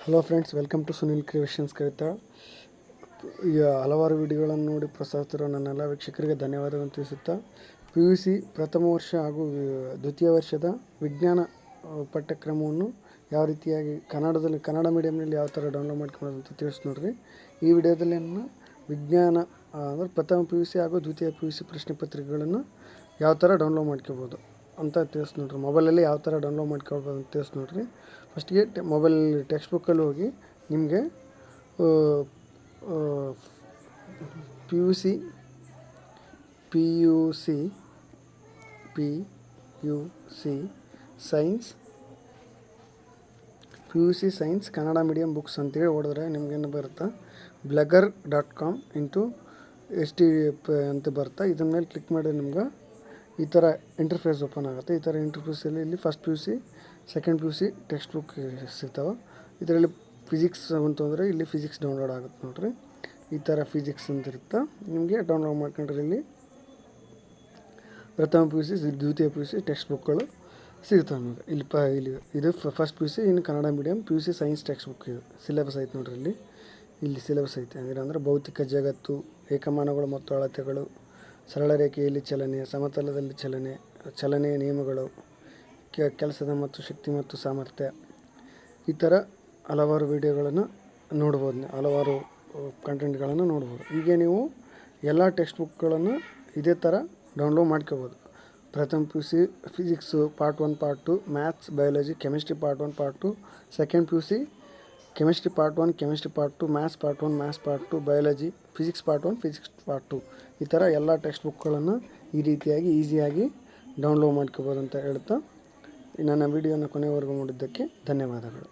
Hello friends, welcome to Sunil creations Kavita. ಈ ಹಲವಾರು ವಿಡಿಯೋಗಳನ್ನು ನೋಡಿ ಪ್ರೋತ್ಸಾಹಿಸಿರುವ ನನ್ನೆಲ್ಲ ವೀಕ್ಷಕರಿಗೆ ಧನ್ಯವಾದಗಳನ್ನು ತಿಳಿಸುತ್ತಾ, PUC ಪ್ರಥಮ ವರ್ಷ ಹಾಗೂ ದ್ವಿತೀಯ ವರ್ಷದ ವಿಜ್ಞಾನ ಪಠ್ಯಕ್ರಮವನ್ನು ಯಾವ ರೀತಿಯಾಗಿ ಕನ್ನಡ ಮೀಡಿಯಮ್ನಲ್ಲಿ ಯಾವ ಥರ ಡೌನ್ಲೋಡ್ ಮಾಡ್ಕೊಳ್ಳೋದು ಅಂತ ತಿಳಿಸಿ ನೋಡ್ರಿ. ಈ ವಿಡಿಯೋದಲ್ಲಿ ನಾನು ವಿಜ್ಞಾನ ಅಂದರೆ ಪ್ರಥಮ PUC ಹಾಗೂ ದ್ವಿತೀಯ PUC ಪ್ರಶ್ನೆ ಪತ್ರಿಕೆಗಳನ್ನು ಯಾವ ಥರ ಡೌನ್ಲೋಡ್ ಮಾಡ್ಕೋಬೋದು ಅಂತ ತಿಳಿಸಿ ನೋಡ್ರಿ. ಮೊಬೈಲಲ್ಲಿ ಯಾವ ಥರ ಡೌನ್ಲೋಡ್ ಮಾಡ್ಕೊಳ್ಬೋದು ಅಂತ ತಿಳಿಸಿ ನೋಡ್ರಿ. ಫಸ್ಟಿಗೆ ಮೊಬೈಲ್ ಟೆಕ್ಸ್ಟ್ ಬುಕ್ಕಲ್ಲಿ ಹೋಗಿ ನಿಮಗೆ PUC science Kannada medium books ಅಂತೇಳಿ ಹೊಡೆದ್ರೆ ನಿಮ್ಗೇನು ಬರುತ್ತೆ, blogger.com /HTTP ಅಂತ ಬರುತ್ತೆ. ಇದ್ರ ಮೇಲೆ ಕ್ಲಿಕ್ ಮಾಡಿ ನಿಮ್ಗೆ ಈ ಥರ ಇಂಟರ್ಫೇಸ್ ಓಪನ್ ಆಗುತ್ತೆ. ಈ ಥರ ಇಂಟರ್ಫೇಸಲ್ಲಿ ಇಲ್ಲಿ first PUC second PUC text book ಸಿಗ್ತಾವೆ. ಇದರಲ್ಲಿ ಫಿಸಿಕ್ಸ್ ಅಂತಂದರೆ ಇಲ್ಲಿ ಫಿಸಿಕ್ಸ್ ಡೌನ್ಲೋಡ್ ಆಗುತ್ತೆ ನೋಡಿರಿ. ಈ ಥರ ಫಿಸಿಕ್ಸ್ ಅಂತ ಇರುತ್ತೆ, ನಿಮಗೆ ಡೌನ್ಲೋಡ್ ಮಾಡ್ಕೊಂಡ್ರೆ ಇಲ್ಲಿ ಪ್ರಥಮ PUC ದ್ವಿತೀಯ PUC ಟೆಕ್ಸ್ಟ್ ಬುಕ್ಗಳು ಸಿಗ್ತವೆ ನಿಮಗೆ. ಇಲ್ಲಿ ಇದು ಫಸ್ಟ್ PUC ಇನ್ನು Kannada medium PUC science text book. ಇದು ಸಿಲೆಬಸ್ ಐತೆ ನೋಡಿರಿ. ಇಲ್ಲಿ ಸಿಲೆಬಸ್ ಐತೆ. ಅಂದರೆ ಭೌತಿಕ ಜಗತ್ತು, ಏಕಮಾನಗಳು ಮತ್ತು ಅಳತೆಗಳು, ಸರಳ ರೇಖೆಯಲ್ಲಿ ಚಲನೆ, ಸಮತಲದಲ್ಲಿ ಚಲನೆಯ ನಿಯಮಗಳು, ಕೆಲಸದ ಮತ್ತು ಶಕ್ತಿ ಮತ್ತು ಸಾಮರ್ಥ್ಯ, ಈ ಥರ ಹಲವಾರು ವಿಡಿಯೋಗಳನ್ನು ನೋಡ್ಬೋದು, ಹಲವಾರು ಕಂಟೆಂಟ್ಗಳನ್ನು ನೋಡ್ಬೋದು. ಹೀಗೆ ನೀವು ಎಲ್ಲ ಟೆಕ್ಸ್ಟ್ ಬುಕ್ಗಳನ್ನು ಇದೇ ಥರ ಡೌನ್ಲೋಡ್ ಮಾಡ್ಕೋಬೋದು. ಪ್ರಥಮ PUC physics part 1 part 2, maths biology chemistry part 1 part 2, second PUC chemistry part 1 chemistry part 2, maths part 1 maths part 2, biology physics part 1 physics part 2, ಈ ಥರ ಎಲ್ಲ ಟೆಕ್ಸ್ಟ್ ಬುಕ್ಗಳನ್ನು ಈ ರೀತಿಯಾಗಿ ಈಸಿಯಾಗಿ ಡೌನ್ಲೋಡ್ ಮಾಡ್ಕೋಬೋದು ಅಂತ ಹೇಳ್ತಾ ನನ್ನ ವಿಡಿಯೋನ ಕೊನೆವರೆಗೂ ನೋಡಿದ್ದಕ್ಕೆ ಧನ್ಯವಾದಗಳು.